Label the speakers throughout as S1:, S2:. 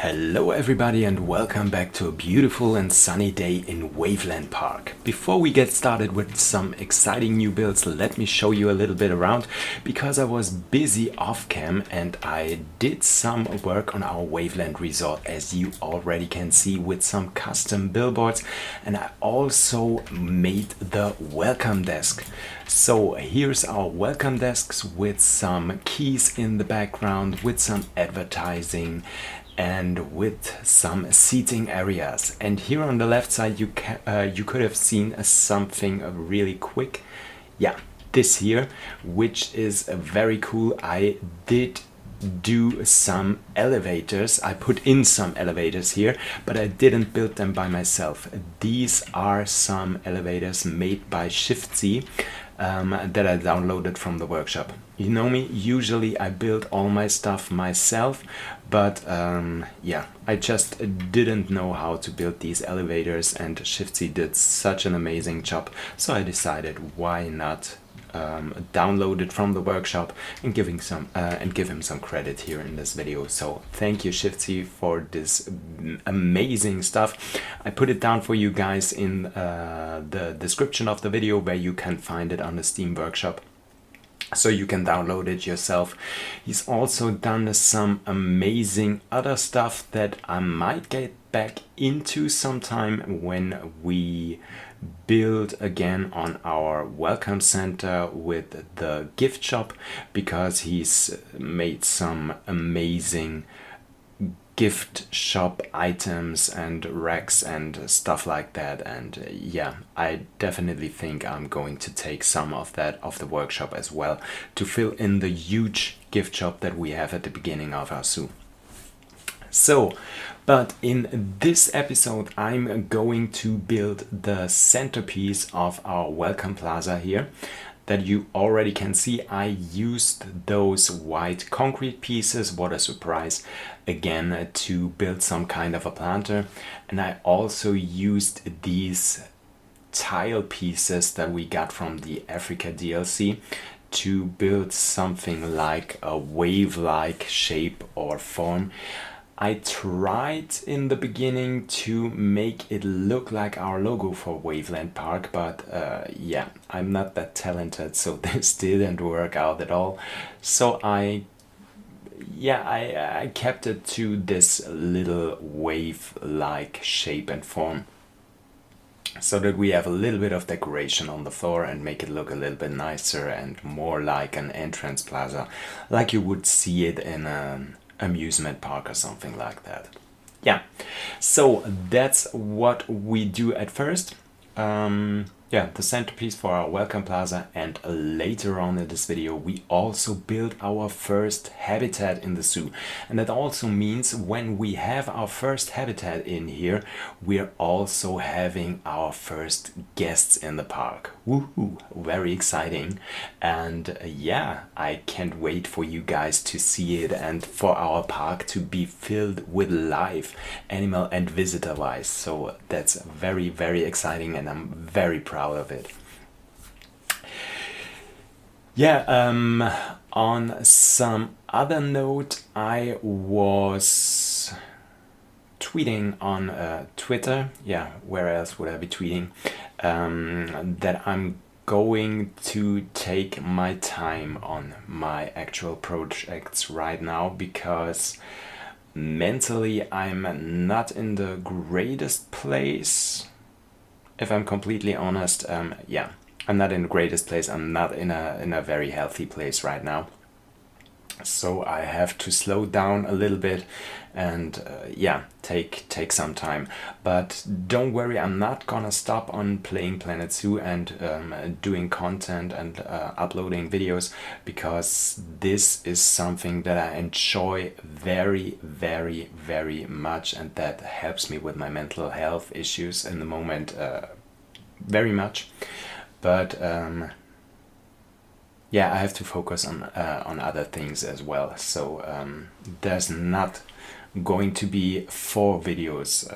S1: Hello everybody and welcome back to a beautiful and sunny day in Waveland Park. Before we get started with some exciting new builds, let me show you a little bit around because I was busy off cam and I did some work on our Waveland resort, as you already can see, with some custom billboards, and I also made the welcome desk. So here's our welcome desks with some keys in the background, with some advertising and with some seating areas. And here on the left side you could have seen something really quick. Yeah, this here, which is very cool. I did do some elevators. I put in some elevators here, but I didn't build them by myself. These are some elevators made by Shiftzie that I downloaded from the workshop. You know me, usually I build all my stuff myself, but yeah, I just didn't know how to build these elevators, and Shiftzie did such an amazing job, so I decided why not download it from the workshop and give him some credit here in this video. So thank you, Shiftzie, for this amazing stuff. I put it down for you guys in the description of the video, where you can find it on the Steam Workshop, so you can download it yourself. He's also done some amazing other stuff that I might get back into sometime when we build again on our welcome center with the gift shop, because he's made some amazing gift shop items and racks and stuff like that. And yeah, I definitely think I'm going to take some of that off the workshop as well to fill in the huge gift shop that we have at the beginning of our zoo. So, but in this episode I'm going to build the centerpiece of our welcome plaza here that you already can see. I used those white concrete pieces, what a surprise, again to build some kind of a planter, and I also used these tile pieces that we got from the Africa DLC to build something like a wave-like shape or form. I tried in the beginning to make it look like our logo for Waveland Park, but yeah, I'm not that talented, so this didn't work out at all. So I kept it to this little wave-like shape and form, so that we have a little bit of decoration on the floor and make it look a little bit nicer and more like an entrance plaza, like you would see it in an amusement park or something like that. Yeah, so that's what we do at first. Yeah, the centerpiece for our welcome plaza, and later on in this video we also build our first habitat in the zoo. And that also means when we have our first habitat in here, we're also having our first guests in the park. Woohoo, very exciting. And yeah, I can't wait for you guys to see it and for our park to be filled with life, animal and visitor wise. So that's very, very exciting, and I'm very proud of it. Yeah, on some other note, I was tweeting on Twitter, yeah, where else would I be tweeting, that I'm going to take my time on my actual projects right now, because mentally I'm not in the greatest place. If I'm completely honest, yeah, I'm not in the greatest place. I'm not in a very healthy place right now. So I have to slow down a little bit and yeah, take some time. But don't worry, I'm not gonna stop on playing Planet Zoo and doing content and uploading videos, because this is something that I enjoy very, very, very much, and that helps me with my mental health issues in the moment very much. But yeah, I have to focus on other things as well. So there's not going to be 4 videos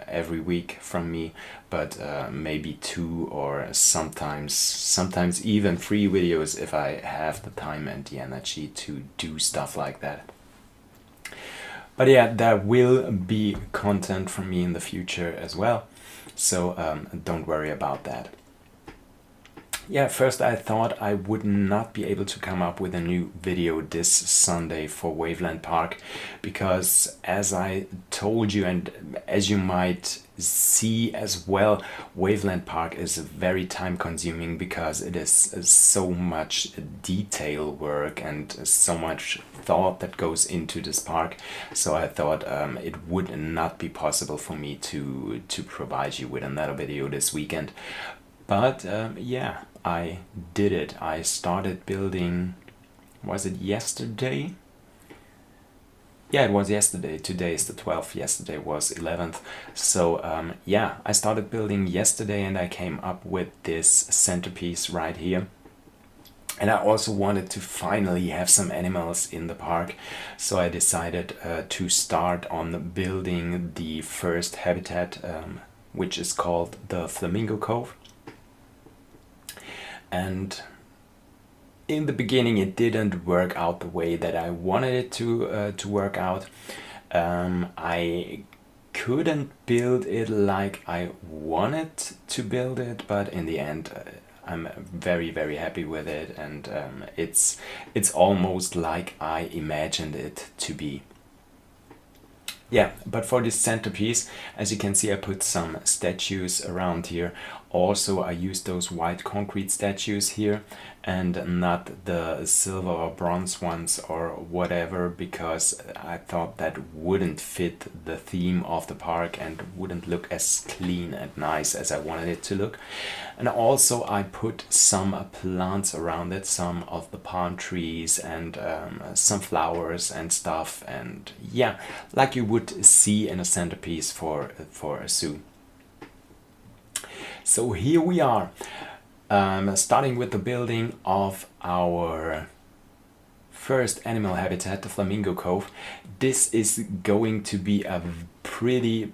S1: every week from me, but maybe 2, or sometimes even 3 videos if I have the time and the energy to do stuff like that. But yeah, there will be content from me in the future as well, so don't worry about that. Yeah, first I thought I would not be able to come up with a new video this Sunday for Waveland Park, because as I told you and as you might see as well, Waveland Park is very time consuming because it is so much detail work and so much thought that goes into this park. So I thought it would not be possible for me to provide you with another video this weekend. But yeah, I did it. I started building, was it yesterday? Yeah, it was yesterday. Today is the 12th. Yesterday was 11th. So yeah, I started building yesterday and I came up with this centerpiece right here. And I also wanted to finally have some animals in the park, so I decided to start on building the first habitat, which is called the Flamingo Cove. And in the beginning it didn't work out the way that I wanted it to work out. I couldn't build it like I wanted to build it, but in the end I'm very, very happy with it, and it's almost like I imagined it to be. Yeah, but for this centerpiece, as you can see, I put some statues around here. Also, I used those white concrete statues here and not the silver or bronze ones or whatever, because I thought that wouldn't fit the theme of the park and wouldn't look as clean and nice as I wanted it to look. And also I put some plants around it, some of the palm trees and some flowers and stuff, and yeah, like you would see in a centerpiece for a zoo. So here we are, starting with the building of our first animal habitat, the Flamingo Cove. This is going to be a pretty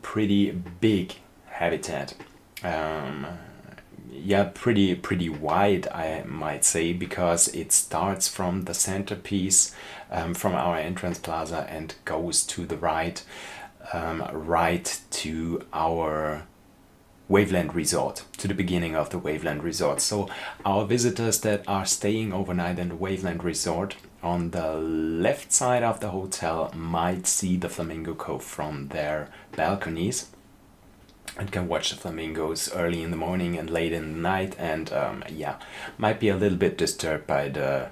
S1: big habitat. Yeah, pretty wide, I might say, because it starts from the centerpiece, from our entrance plaza, and goes to the right, right to our Waveland Resort, to the beginning of the Waveland Resort. So our visitors that are staying overnight in the Waveland Resort on the left side of the hotel might see the Flamingo Cove from their balconies and can watch the flamingos early in the morning and late in the night, and yeah, might be a little bit disturbed by the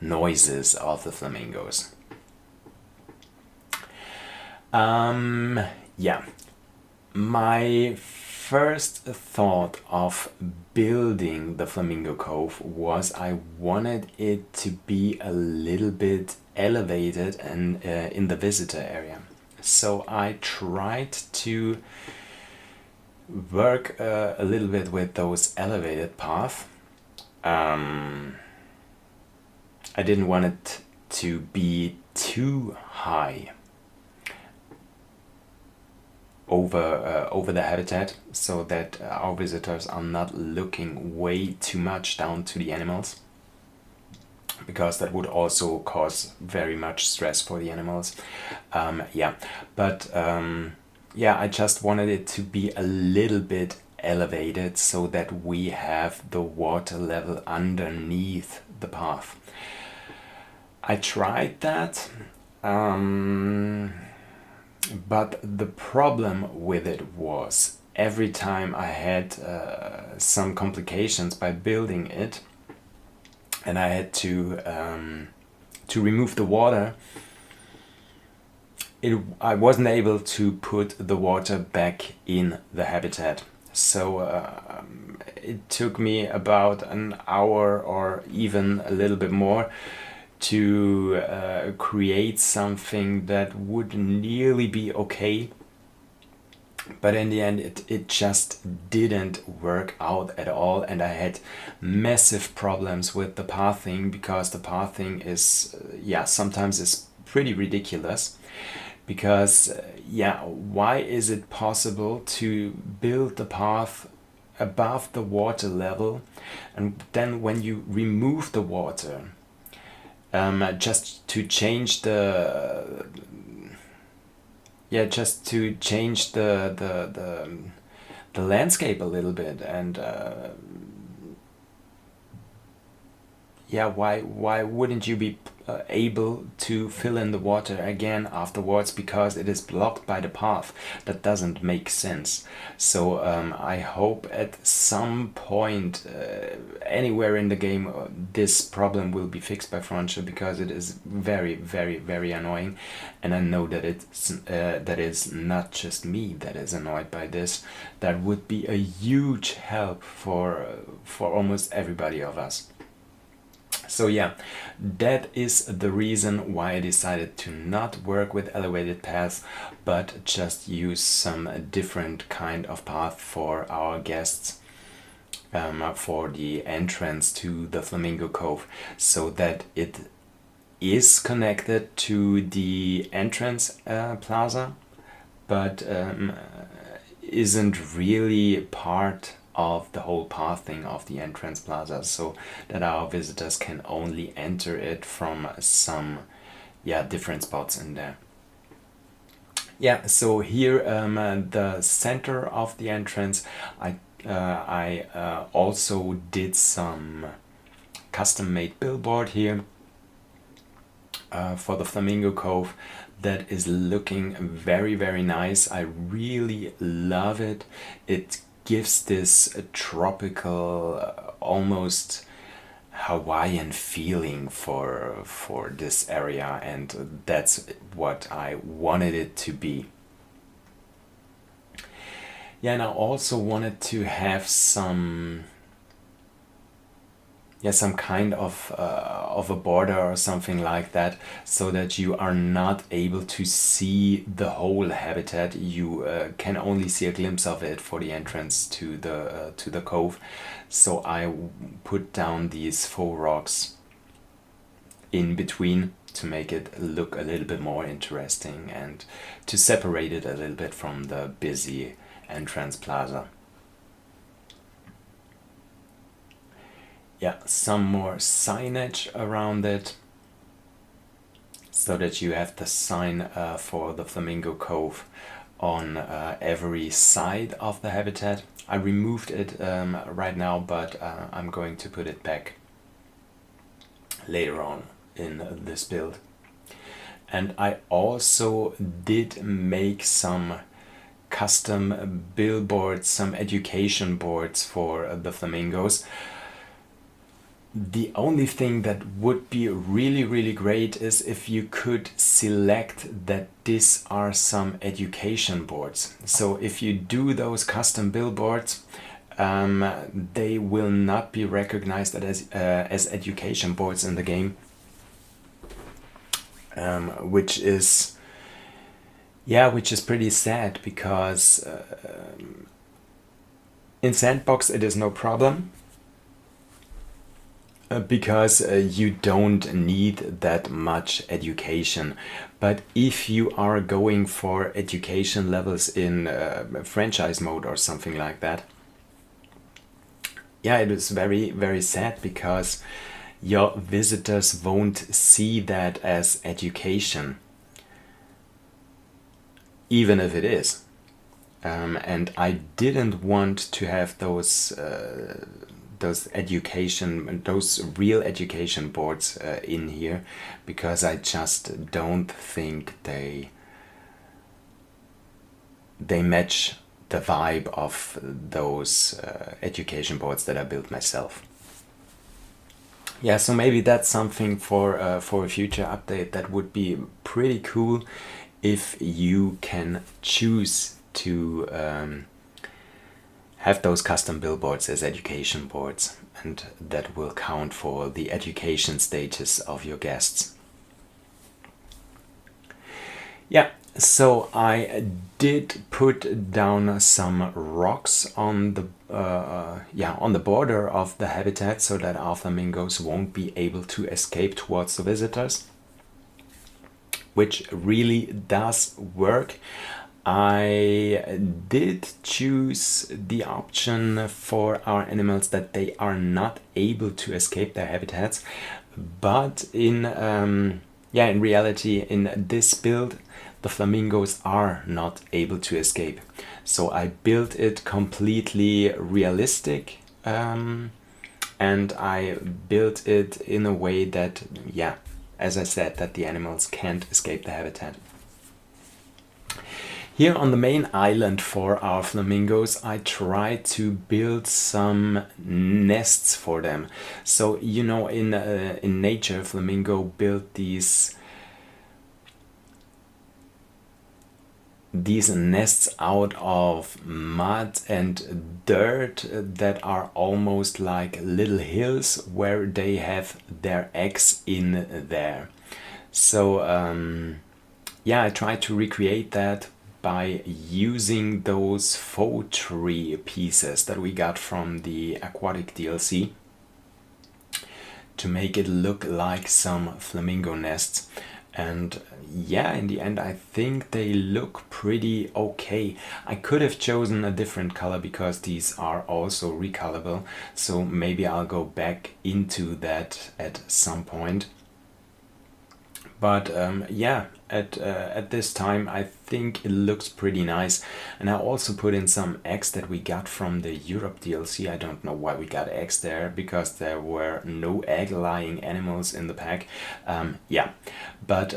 S1: noises of the flamingos. Yeah, my first thought of building the Flamingo Cove was I wanted it to be a little bit elevated and in the visitor area. So I tried to work a little bit with those elevated paths. I didn't want it to be too high over the habitat, so that our visitors are not looking way too much down to the animals, because that would also cause very much stress for the animals. Yeah, but yeah, I just wanted it to be a little bit elevated so that we have the water level underneath the path. I tried that, but the problem with it was every time I had some complications by building it, and I had to remove the water, I wasn't able to put the water back in the habitat. So it took me about an hour or even a little bit more to create something that would nearly be okay. But in the end it just didn't work out at all, and I had massive problems with the pathing, because the pathing is yeah, sometimes is pretty ridiculous. Because yeah, why is it possible to build the path above the water level, and then when you remove the water, just to change the yeah, just to change the landscape a little bit. And yeah, why wouldn't you be able to fill in the water again afterwards, because it is blocked by the path? That doesn't make sense. So I hope at some point anywhere in the game this problem will be fixed by Frontier, because it is very, very, very annoying. And I know that it's that is not just me that is annoyed by this. That would be a huge help for almost everybody of us. So yeah, that is the reason why I decided to not work with elevated paths, but just use some different kind of path for our guests for the entrance to the Flamingo Cove, so that it is connected to the entrance plaza, but isn't really part of the whole pathing of the entrance plaza, so that our visitors can only enter it from some different spots in there. Yeah, so here the center of the entrance, I also did some custom made billboard here for the Flamingo Cove that is looking very, very nice. I really love it. It gives this tropical, almost Hawaiian feeling for this area, and that's what I wanted it to be. Yeah, and I also wanted to have some kind of a border or something like that, so that you are not able to see the whole habitat. You can only see a glimpse of it for the entrance to the cove. So I put down these faux rocks in between to make it look a little bit more interesting and to separate it a little bit from the busy entrance plaza. Yeah, some more signage around it, so that you have the sign for the Flamingo Cove on every side of the habitat. I removed it right now, but I'm going to put it back later on in this build. And I also did make some custom billboards, some education boards for the flamingos. The only thing that would be really, really great is if you could select that these are some education boards. So if you do those custom billboards, they will not be recognized as education boards in the game, which is pretty sad, because in Sandbox it is no problem. Because you don't need that much education. But if you are going for education levels in franchise mode or something like that, yeah, it is very, very sad, because your visitors won't see that as education, even if it is. And I didn't want to have those real education boards in here, because I just don't think they match the vibe of those education boards that I built myself. Yeah, so maybe that's something for a future update. That would be pretty cool if you can choose to have those custom billboards as education boards, and that will count for the education status of your guests. Yeah, so I did put down some rocks on the border of the habitat, so that our flamingos won't be able to escape towards the visitors, which really does work. I did choose the option for our animals that they are not able to escape their habitats, but in reality, in this build, the flamingos are not able to escape. So I built it completely realistic, and I built it in a way that, yeah, as I said, that the animals can't escape the habitat. Here on the main island for our flamingos, I tried to build some nests for them. So, you know, in nature, flamingo build these nests out of mud and dirt that are almost like little hills where they have their eggs in there. So yeah, I tried to recreate that by using those faux tree pieces that we got from the aquatic DLC to make it look like some flamingo nests. And yeah, in the end, I think they look pretty okay. I could have chosen a different color because these are also recolorable, so maybe I'll go back into that at some point. But yeah, at this time I think it looks pretty nice. And I also put in some eggs that we got from the Europe DLC. I don't know why we got eggs there, because there were no egg-laying animals in the pack. Yeah, but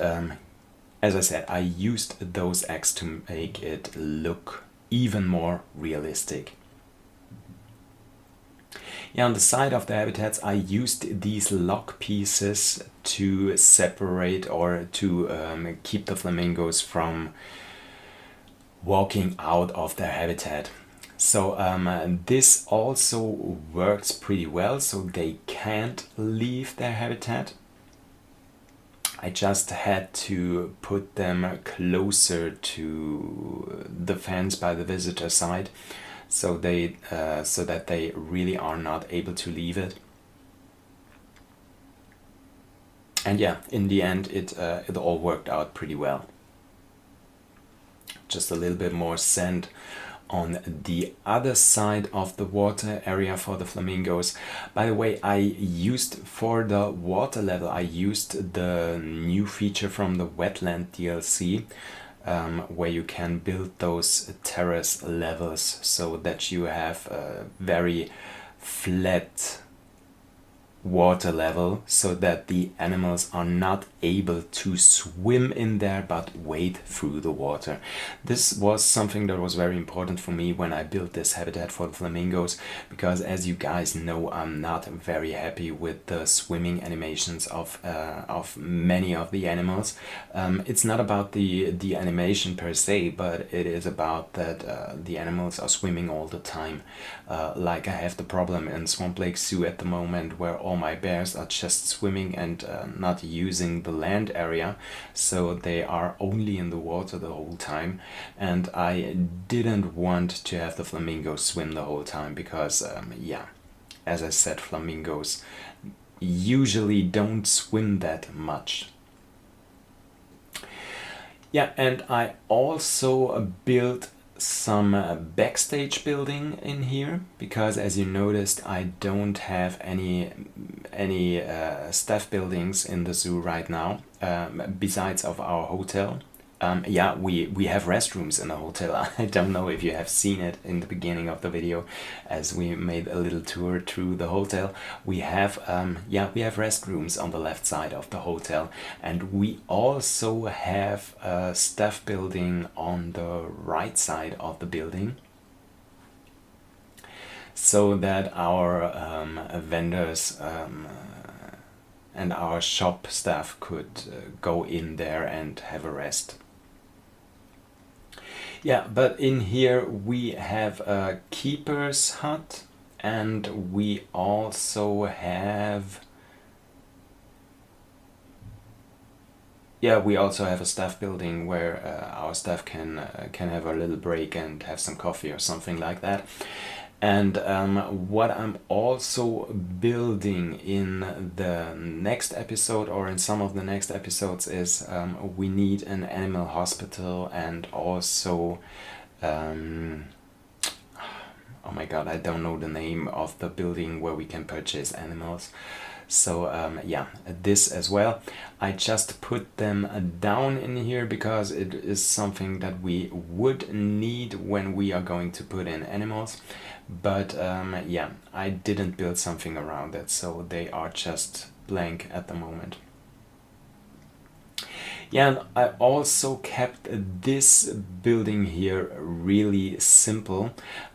S1: as I said, I used those eggs to make it look even more realistic. Yeah, on the side of the habitats, I used these log pieces to separate or to keep the flamingos from walking out of their habitat. So this also works pretty well, so they can't leave their habitat. I just had to put them closer to the fence by the visitor side, so that they really are not able to leave it. And yeah, in the end, it all worked out pretty well. Just a little bit more sand on the other side of the water area for the flamingos. By the way, I used for the water level, I used the new feature from the Wetland DLC, where you can build those terrace levels so that you have a very flat water level, so that the animals are not able to swim in there but wade through the water. This was something that was very important for me when I built this habitat for the flamingos, because as you guys know, I'm not very happy with the swimming animations of many of the animals. It's not about the animation per se, but it is about that the animals are swimming all the time. Like I have the problem in Swamp Lake Zoo at the moment, where all my bears are just swimming and not using the land area, so they are only in the water the whole time. And I didn't want to have the flamingos swim the whole time, because yeah, as I said, flamingos usually don't swim that much. Yeah, and I also built some backstage building in here, because as you noticed, I don't have any staff buildings in the zoo right now, besides of our hotel. Yeah, we have restrooms in the hotel. I don't know if you have seen it in the beginning of the video, as we made a little tour through the hotel. We have we have restrooms on the left side of the hotel, and we also have a staff building on the right side of the building, so that our vendors and our shop staff could go in there and have a rest. Yeah, but in here we have a keeper's hut, and we also have a staff building where our staff can have a little break and have some coffee or something like that. And what I'm also building in the next episode, or in some of the next episodes, is we need an animal hospital, and also oh my god, I don't know the name of the building where we can purchase animals. So yeah, this as well. I just put them down in here because it is something that we would need when we are going to put in animals. But yeah, I didn't build something around it, so they are just blank at the moment. Yeah, and I also kept this building here really simple.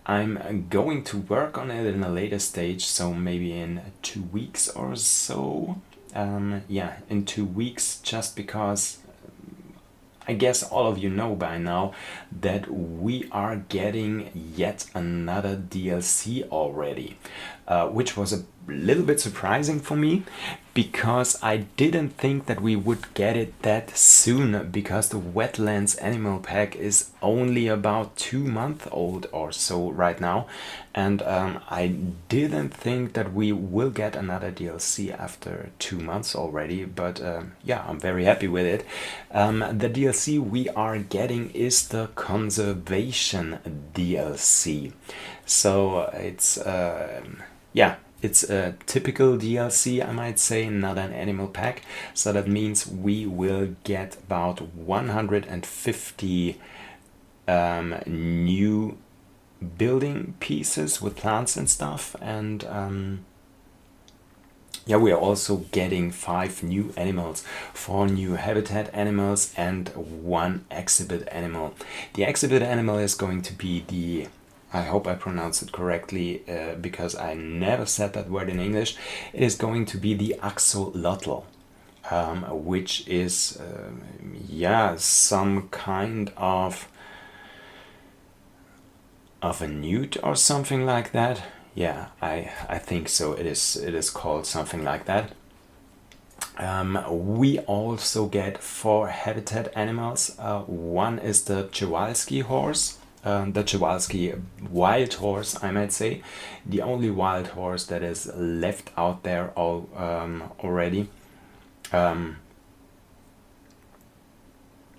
S1: I'm going to work on it in a later stage, so maybe in 2 weeks or so. Yeah, in 2 weeks, just because I guess all of you know by now that we are getting yet another DLC already, which was a little bit surprising for me because I didn't think that we would get it that soon, because the Wetlands Animal Pack is only about 2 months old or so right now, and I didn't think that we will get another DLC after 2 months already, but yeah, I'm very happy with it. The DLC we are getting is the Conservation DLC, so it's yeah, it's a typical DLC, I might say, not an animal pack. So that means we will get about 150 new building pieces with plants and stuff, and yeah, we are also getting 5 new animals, 4 new habitat animals and 1 exhibit animal. The exhibit animal is going to be the, I hope I pronounce it correctly, because I never said that word in English. It is going to be the axolotl, which is, yeah, some kind of a newt or something like that. Yeah, I think so. It is called something like that. We also get 4 habitat animals. One is the Przewalski horse. The Przewalski wild horse, I might say, the only wild horse that is left out there already.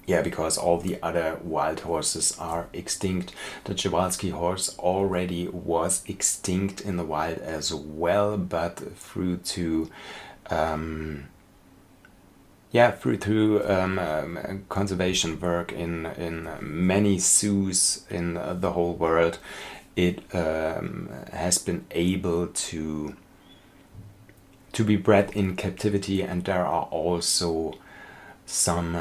S1: Yeah, because all the other wild horses are extinct. The Przewalski horse already was extinct in the wild as well, but through conservation work in many zoos in the whole world, it has been able to be bred in captivity, and there are also some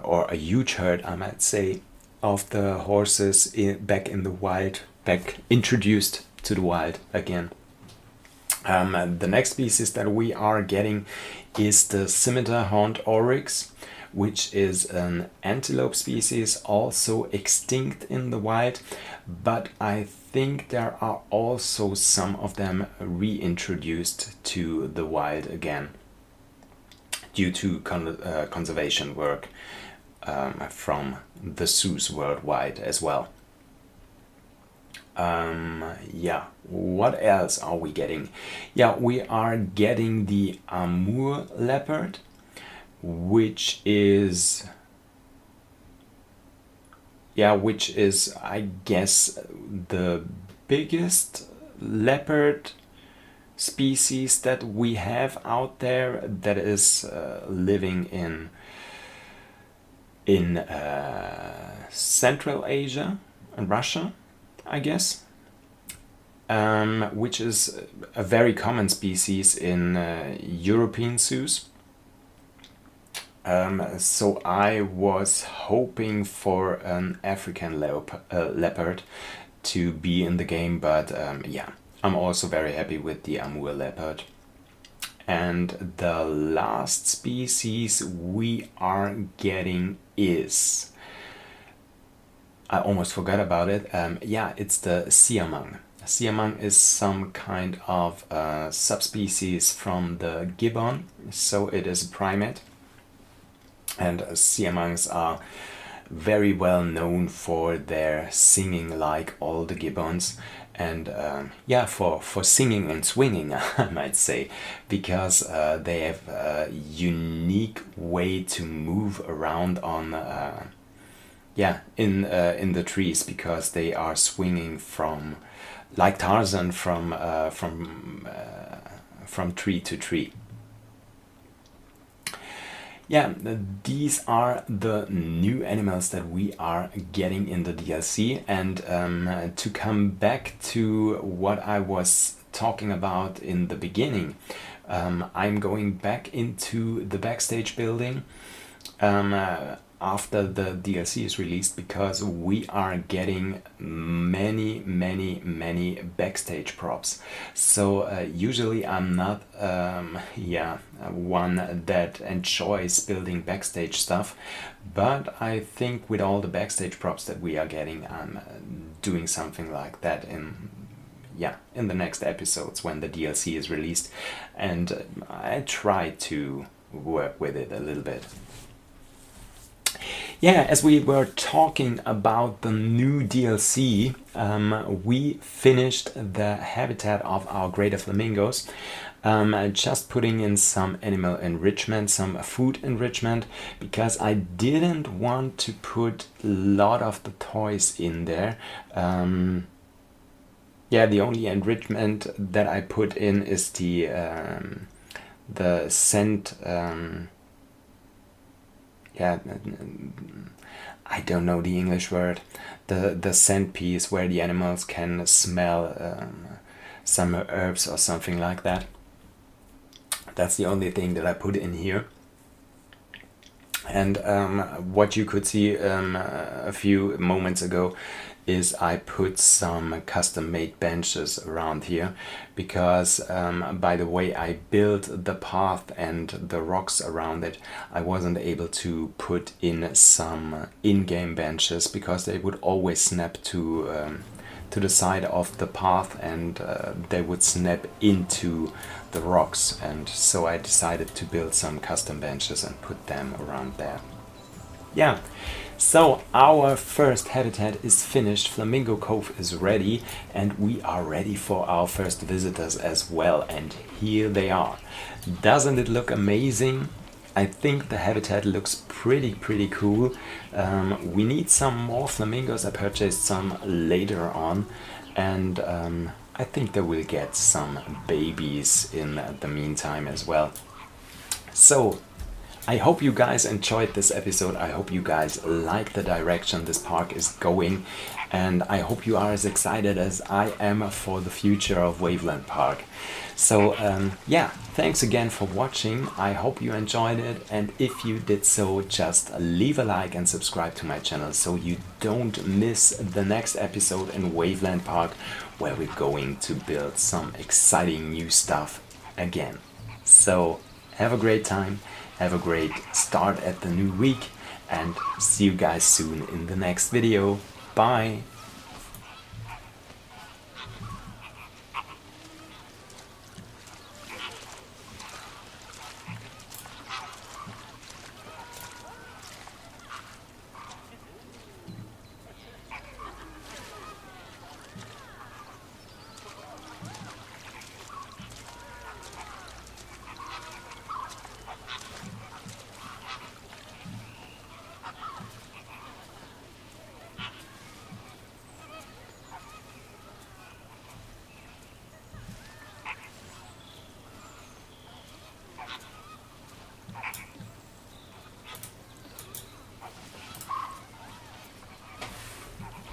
S1: or a huge herd, I might say, of the horses back in the wild, back introduced to the wild again. The next species that we are getting is the scimitar horned oryx, which is an antelope species, also extinct in the wild, but I think there are also some of them reintroduced to the wild again due to conservation work from the zoos worldwide as well. Yeah, what else are we getting? Yeah, we are getting the Amur leopard, which is, I guess, the biggest leopard species that we have out there, that is living in Central Asia and Russia, I guess, which is a very common species in European zoos. So I was hoping for an African leopard to be in the game, but yeah, I'm also very happy with the Amur leopard. And the last species we are getting is, I almost forgot about it. Yeah, it's the siamang. Siamang is some kind of subspecies from the gibbon, so it is a primate. And siamangs are very well known for their singing, like all the gibbons, and yeah, for singing and swinging, I might say, because they have a unique way to move around on yeah, in the trees, because they are swinging from, like Tarzan, from tree to tree. Yeah, these are the new animals that we are getting in the DLC. And to come back to what I was talking about in the beginning, I'm going back into the backstage building after the DLC is released, because we are getting many backstage props. So usually I'm not one that enjoys building backstage stuff, but I think with all the backstage props that we are getting, I'm doing something like that in the next episodes when the DLC is released, and I try to work with it a little bit. Yeah, as we were talking about the new DLC, we finished the habitat of our Greater Flamingos, just putting in some animal enrichment, some food enrichment, because I didn't want to put a lot of the toys in there. Yeah, the only enrichment that I put in is the scent. Yeah, I don't know the English word. The scent piece where the animals can smell some herbs or something like that. That's the only thing that I put in here. And what you could see a few moments ago is I put some custom made benches around here, because by the way I built the path and the rocks around it, I wasn't able to put in some in-game benches, because they would always snap to the side of the path, and they would snap into the rocks, and so I decided to build some custom benches and put them around there. Yeah, so our first habitat is finished, Flamingo Cove is ready, and we are ready for our first visitors as well, and here they are. Doesn't it look amazing? I think the habitat looks pretty cool. We need some more flamingos. I purchased some later on, and I think they will get some babies in the meantime as well. So I hope you guys enjoyed this episode. I hope you guys like the direction this park is going, and I hope you are as excited as I am for the future of Waveland Park. So yeah, thanks again for watching. I hope you enjoyed it, and if you did so, just leave a like and subscribe to my channel so you don't miss the next episode in Waveland Park, where we're going to build some exciting new stuff again. So have a great time. Have a great start at the new week, and see you guys soon in the next video. Bye!